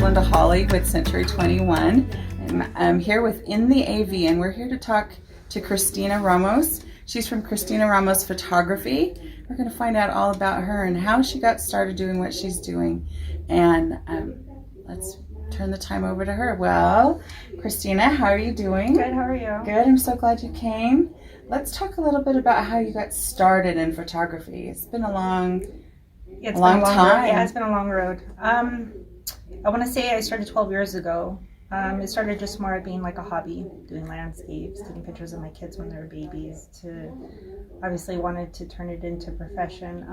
Linda Hawley with Century 21. I'm here with In the AV, and we're here to talk to Christina Ramos. She's from Christina Ramos Photography. We're going to find out all about her and how she got started doing what she's doing. And let's turn the time over to her. Well, Christina, how are you doing? Good, how are you? Good, I'm so glad you came. Let's talk a little bit about how you got started in photography. It's been a long time. Yeah, it's been a long road. I want to say I started 12 years ago. It started just more being like a hobby, doing landscapes, taking pictures of my kids when they were babies, to obviously wanted to turn it into a profession.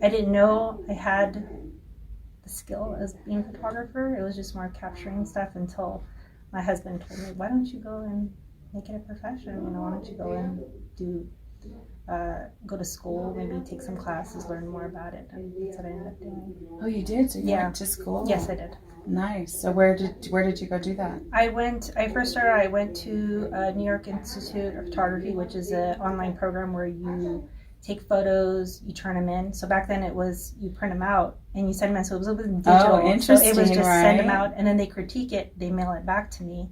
I didn't know I had the skill as being a photographer. It was just more capturing stuff until my husband told me, why don't you go and make it a profession? Why don't you go and go to school, maybe take some classes, learn more about it. And that's what I ended up doing. Oh, you did? So you went to school? Yes, I did. Nice. So where did you go do that? I went to New York Institute of Photography, which is an online program where you take photos, you turn them in. So back then it was you print them out and you send them in. So it wasn't digital. Oh, interesting. So it was just right? Send them out and then they critique it. They mail it back to me,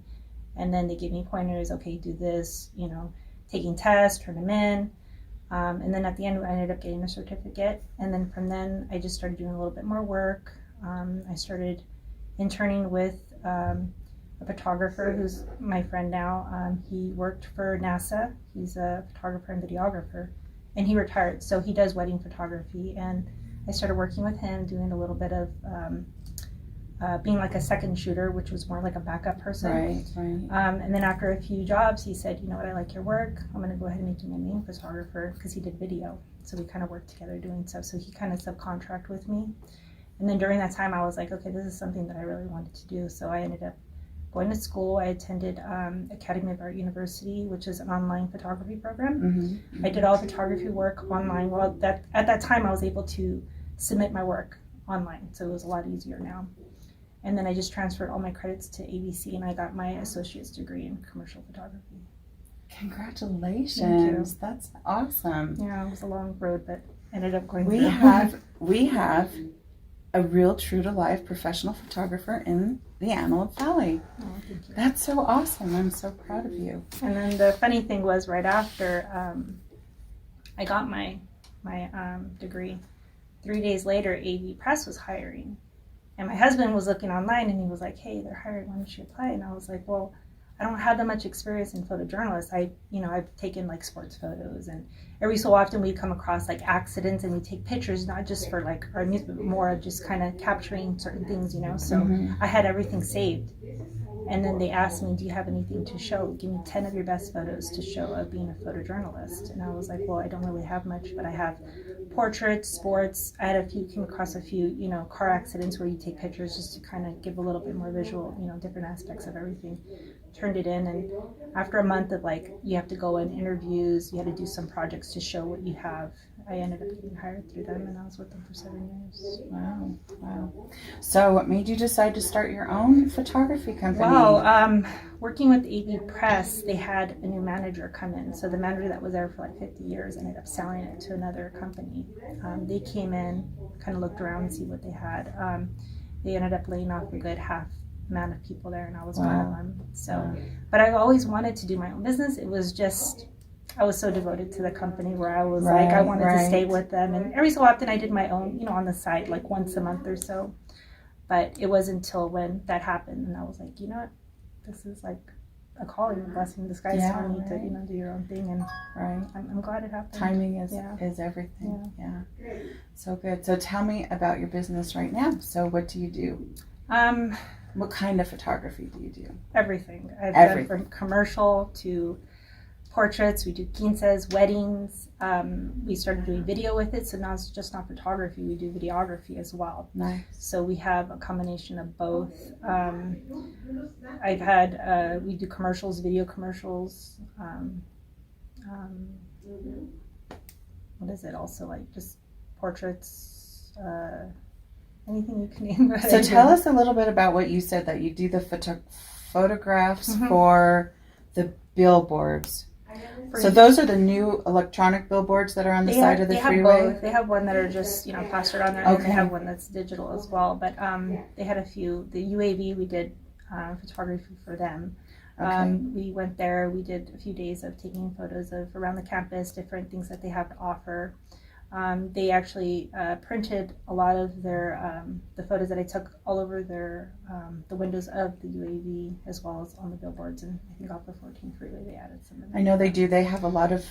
and then they give me pointers. Okay, do this. Taking tests, turn them in. And then at the end, I ended up getting a certificate. And then from then, I just started doing a little bit more work. I started interning with a photographer who's my friend now. He worked for NASA. He's a photographer and videographer. And he retired, so he does wedding photography. And I started working with him, doing a little bit of being like a second shooter, which was more like a backup person. Right. And then after a few jobs, he said, you know what, I like your work. I'm going to go ahead and make you my main photographer, because he did video. So we kind of worked together doing stuff. So he kind of subcontract with me. And then during that time, I was like, okay, this is something that I really wanted to do. So I ended up going to school. I attended Academy of Art University, which is an online photography program. Mm-hmm. I did all photography work online. Well, at that time, I was able to submit my work online. So it was a lot easier now. And then I just transferred all my credits to ABC, and I got my associate's degree in commercial photography. Congratulations. Thank you. That's awesome. Yeah, it was a long road, but ended up going we through. we have a real true-to-life professional photographer in the Antelope Valley. Oh, thank you. That's so awesome. I'm so proud of you. And then the funny thing was, right after I got my degree, 3 days later, AV Press was hiring. And my husband was looking online, and he was like, hey, they're hiring, why don't you apply? And I was like, well, I don't have that much experience in photojournalists. I've taken like sports photos, and every so often we come across like accidents, and we take pictures, not just for like our amusement, but more of just kind of capturing certain things, So I had everything saved. And then they asked me, do you have anything to show? Give me 10 of your best photos to show of being a photojournalist. And I was like, well, I don't really have much, but I have portraits, sports. I came across a few, car accidents where you take pictures just to kind of give a little bit more visual, different aspects of everything. Turned it in, and after a month of you have to go in interviews, you had to do some projects to show what you have. I ended up getting hired through them, and I was with them for 7 years. Wow. So what made you decide to start your own photography company? Well, working with AV Press, they had a new manager come in. So the manager that was there for like 50 years ended up selling it to another company. They came in, kind of looked around and see what they had. They ended up laying off a good half amount of people there, and I was one of them. So, but I've always wanted to do my own business. It was just, I was so devoted to the company where I was I wanted to stay with them. And every so often I did my own, on the side, like once a month or so. But it wasn't until when that happened, and I was like, you know what, this is like a calling, a blessing in disguise telling you to, do your own thing. And I'm glad it happened. Timing is everything. Yeah. So good. So tell me about your business right now. So what do you do? What kind of photography do you do? Everything. I've done from commercial to portraits. We do quinceañeras, weddings. We started doing video with it, so now it's just not photography. We do videography as well. Nice. So we have a combination of both. We do commercials, video commercials. What is it? Also like just portraits. Anything you can name. So tell us a little bit about what you said, that you do the photographs for the billboards. So those are the new electronic billboards that are on the side of the freeway? Have both. They have one that are just, plastered on there, and Okay. they have one that's digital as well. But they had a few. The UAV, we did photography for them. Okay. We went there. We did a few days of taking photos of around the campus, different things that they have to offer. They actually printed a lot of their the photos that I took all over their the windows of the UAV as well as on the billboards, and I think off the 14 freeway they added some of them. I know they do. They have a lot of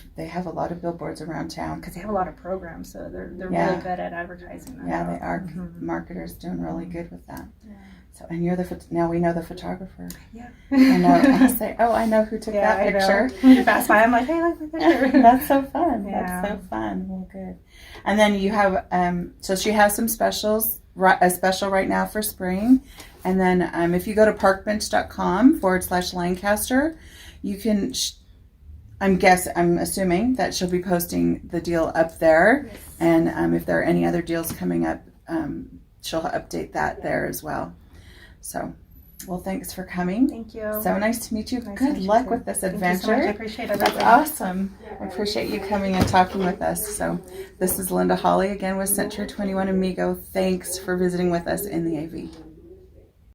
billboards around town. Because they have a lot of programs, so they're Yeah. really good at advertising them. Yeah, they are. Mhm. Marketers doing really good with that. Yeah. So, and you're now we know the photographer. Yeah. I know. I say, oh, I know who took that I picture. know. When you pass by, I'm like, hey, look at my picture. That's so fun. Yeah. That's so fun. Well, good. And then you have, so she has some specials, a special right now for spring. And then if you go to parkbench.com/Lancaster, you can, I'm assuming that she'll be posting the deal up there. Yes. And if there are any other deals coming up, she'll update that there as well. So, well, thanks for coming. Thank you. So nice to meet you. Nice to Good meet you luck too. with this Thank you so adventure. much. I appreciate That's everything. awesome. I appreciate you coming and talking with us. So this is Linda Holly again with Century 21 Amigo. Thanks for visiting with us in the AV.